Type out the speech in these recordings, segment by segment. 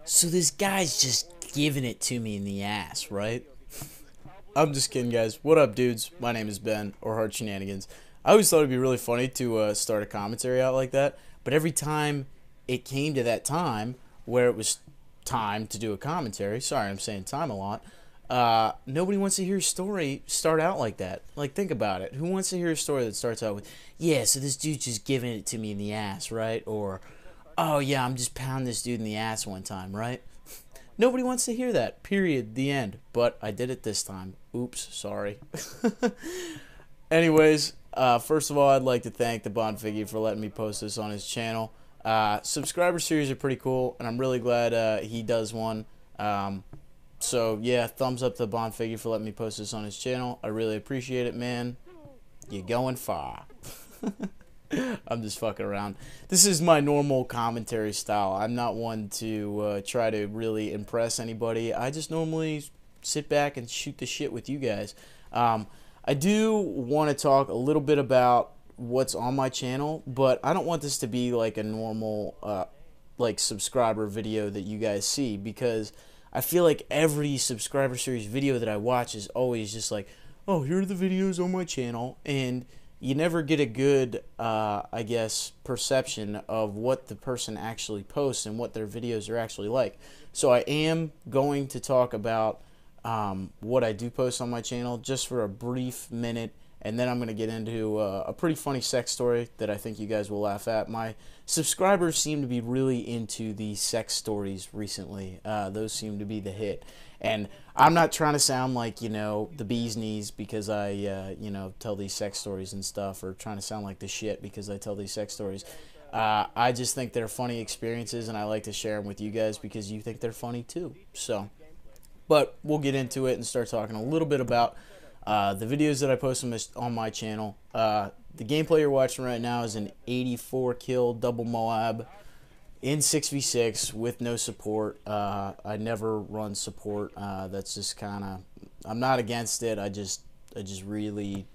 So this guy's just giving it to me in the ass, right? I'm just kidding, guys. What up, dudes? My name is Ben, or Heart Shenanigans. I always thought it'd be really funny to start a commentary out like that, but every time it came to that time where it was time to do a commentary, sorry, I'm saying time a lot, nobody wants to hear a story start out like that. Like, think about it. Who wants to hear a story that starts out with, yeah, so this dude's just giving it to me in the ass, right? Or, oh, yeah, I'm just pounding this dude in the ass one time, right? Nobody wants to hear that. Period. The end. But I did it this time. Oops. Sorry. Anyways, first of all, I'd like to thank the Figgy for letting me post this on his channel. Subscriber series are pretty cool, and I'm really glad he does one. So, yeah, thumbs up to Figgy for letting me post this on his channel. I really appreciate it, man. You're going far. I'm just fucking around. This is my normal commentary style. I'm not one to try to really impress anybody. I just normally sit back and shoot the shit with you guys. I do want to talk a little bit about what's on my channel, but I don't want this to be like a normal like subscriber video that you guys see, because I feel like every subscriber series video that I watch is always just like, oh, here are the videos on my channel, and you never get a good, I guess, perception of what the person actually posts and what their videos are actually like. So I am going to talk about what I do post on my channel just for a brief minute, and then I'm going to get into a pretty funny sex story that I think you guys will laugh at. My subscribers seem to be really into the sex stories recently. Those seem to be the hit. And I'm not trying to sound like, you know, the bee's knees because I, you know, tell these sex stories and stuff, or trying to sound like the shit because I tell these sex stories. I just think they're funny experiences, and I like to share them with you guys because you think they're funny too. So, but we'll get into it and start talking a little bit about the videos that I post on my channel. The gameplay you're watching right now is an 84 kill double MOAB in 6v6 with no support. I never run support. That's just kind of, I'm not against it. I just really,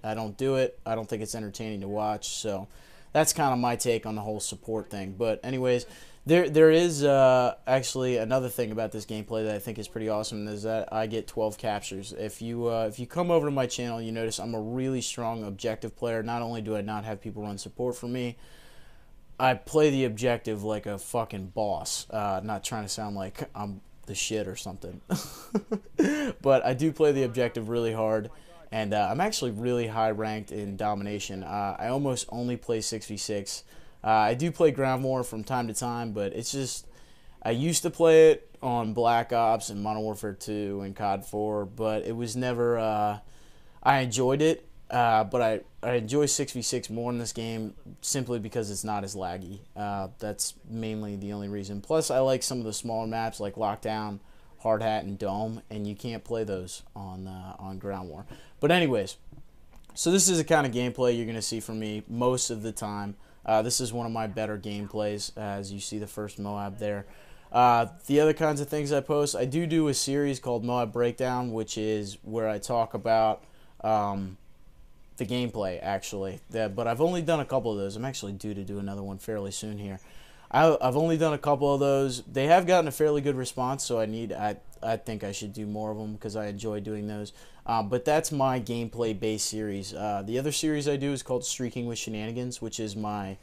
I don't do it. I don't think it's entertaining to watch. So that's kind of my take on the whole support thing. But anyways, there is actually another thing about this gameplay that I think is pretty awesome, is that I get 12 captures. If you come over to my channel, you notice I'm a really strong objective player. Not only do I not have people run support for me, I play the objective like a fucking boss. Not trying to sound like I'm the shit or something. But I do play the objective really hard. And I'm actually really high ranked in domination. I almost only play 6v6. I do play ground war from time to time, but it's just, I used to play it on Black Ops and Modern Warfare 2 and COD 4, but it was never, I enjoyed it. But I enjoy 6v6 more in this game simply because it's not as laggy. That's mainly the only reason. Plus, I like some of the smaller maps like Lockdown, Hard Hat, and Dome, and you can't play those on Ground War. But anyways, so this is the kind of gameplay you're going to see from me most of the time. This is one of my better gameplays, as you see the first MOAB there. The other kinds of things I post, I do a series called MOAB Breakdown, which is where I talk about the gameplay, actually. But I've only done a couple of those. I'm actually due to do another one fairly soon here. I've only done a couple of those. They have gotten a fairly good response, so I think I should do more of them because I enjoy doing those. But that's my gameplay-based series. The other series I do is called Streaking with Shenanigans, which is my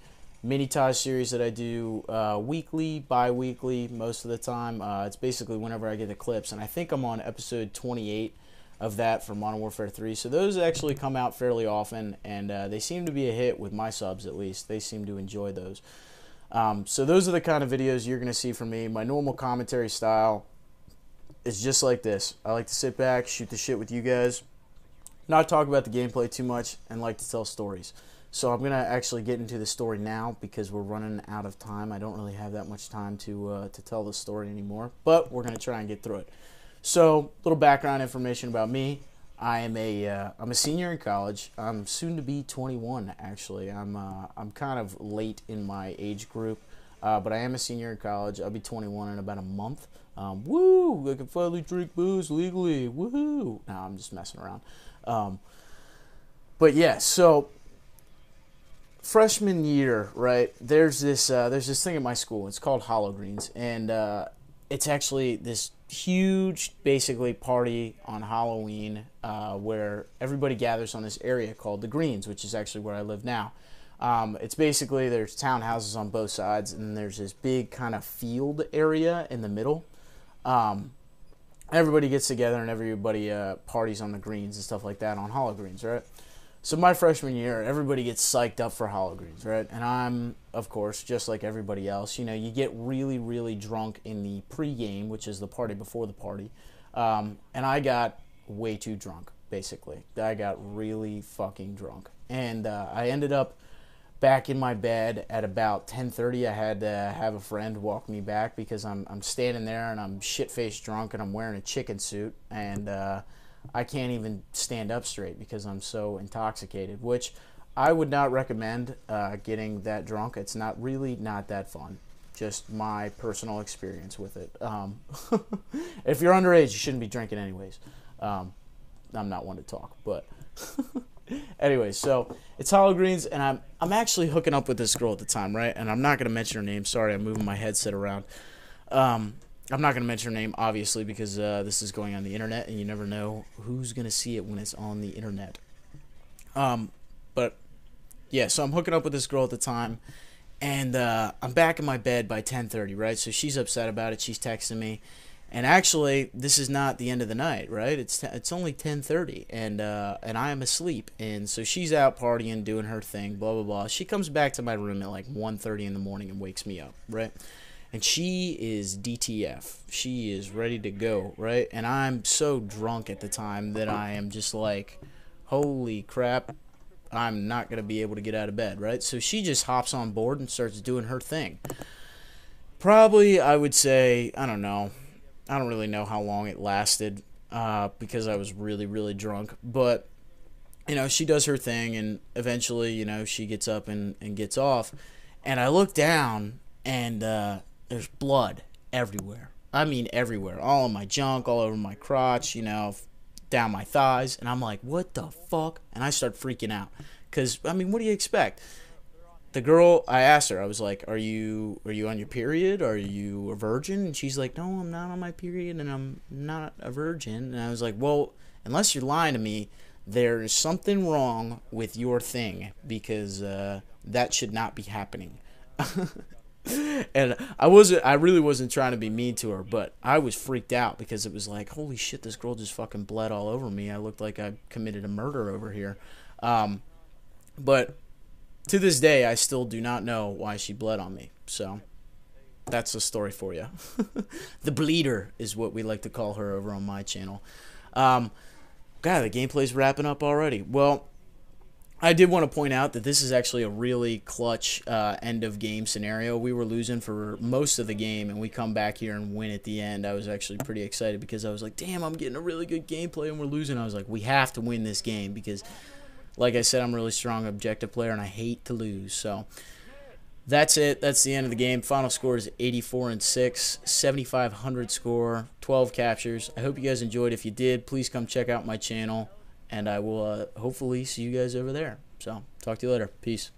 mini-taj series that I do weekly, bi-weekly most of the time. It's basically whenever I get the clips, and I think I'm on episode 28 of that for Modern Warfare 3. So those actually come out fairly often, and they seem to be a hit with my subs, at least. They seem to enjoy those. So those are the kind of videos you're going to see from me. My normal commentary style is just like this. I like to sit back, shoot the shit with you guys, not talk about the gameplay too much, and like to tell stories. So I'm going to actually get into the story now because we're running out of time. I don't really have that much time to tell the story anymore, but we're going to try and get through it. So, little background information about me. I'm a senior in college. I'm soon to be 21. Actually, I'm kind of late in my age group, but I am a senior in college. I'll be 21 in about a month. Woo! I can finally drink booze legally. Woohoo! No, I'm just messing around. But yeah, so freshman year, right? There's this thing at my school. It's called Hollow Greens, and it's actually this huge, basically, party on Halloween where everybody gathers on this area called the Greens, which is actually where I live now. It's basically, there's townhouses on both sides, and there's this big kind of field area in the middle. Everybody gets together and everybody parties on the greens and stuff like that on Hollow Greens, right? So my freshman year, everybody gets psyched up for Hollow Greens, right? And I'm, of course, just like everybody else, you know, you get really, really drunk in the pregame, which is the party before the party. And I got way too drunk, basically. I got really fucking drunk. And I ended up back in my bed at about 10:30. I had to have a friend walk me back because I'm standing there and I'm shit-faced drunk and I'm wearing a chicken suit and I can't even stand up straight because I'm so intoxicated, which I would not recommend getting that drunk. It's not that fun. Just my personal experience with it. If you're underage, you shouldn't be drinking anyways. I'm not one to talk, but anyway, so it's Hollow Greens, and I'm actually hooking up with this girl at the time, right? And I'm not going to mention her name. Sorry, I'm moving my headset around. I'm not going to mention her name, obviously, because this is going on the internet, and you never know who's going to see it when it's on the internet. But, yeah, so I'm hooking up with this girl at the time, and I'm back in my bed by 10:30, right? So she's upset about it. She's texting me. And actually, this is not the end of the night, right? It's only 10:30, and I am asleep. And so she's out partying, doing her thing, blah, blah, blah. She comes back to my room at like 1:30 in the morning and wakes me up, right? And she is DTF. She is ready to go, right? And I'm so drunk at the time that I am just like, holy crap, I'm not going to be able to get out of bed, right? So she just hops on board and starts doing her thing. Probably, I would say, I don't know. I don't really know how long it lasted because I was really, really drunk. But, you know, she does her thing, and eventually, you know, she gets up and gets off. And I look down, and there's blood everywhere. I mean, everywhere. All in my junk, all over my crotch, you know, down my thighs. And I'm like, what the fuck? And I start freaking out. Because, I mean, what do you expect? The girl, I asked her, I was like, are you on your period? Are you a virgin? And she's like, no, I'm not on my period, and I'm not a virgin. And I was like, well, unless you're lying to me, there's something wrong with your thing, because that should not be happening. And I really wasn't trying to be mean to her, but I was freaked out because it was like, holy shit, this girl just fucking bled all over me. I looked like I committed a murder over here. But to this day, I still do not know why she bled on me. So that's a story for you. The Bleeder is what we like to call her over on my channel. God, the gameplay's wrapping up already. Well, I did want to point out that this is actually a really clutch end-of-game scenario. We were losing for most of the game, and we come back here and win at the end. I was actually pretty excited because I was like, damn, I'm getting a really good gameplay, and we're losing. I was like, we have to win this game because, like I said, I'm a really strong objective player, and I hate to lose. So that's it. That's the end of the game. Final score is 84-6, 7,500 score, 12 captures. I hope you guys enjoyed. If you did, please come check out my channel, and I will hopefully see you guys over there. So talk to you later. Peace.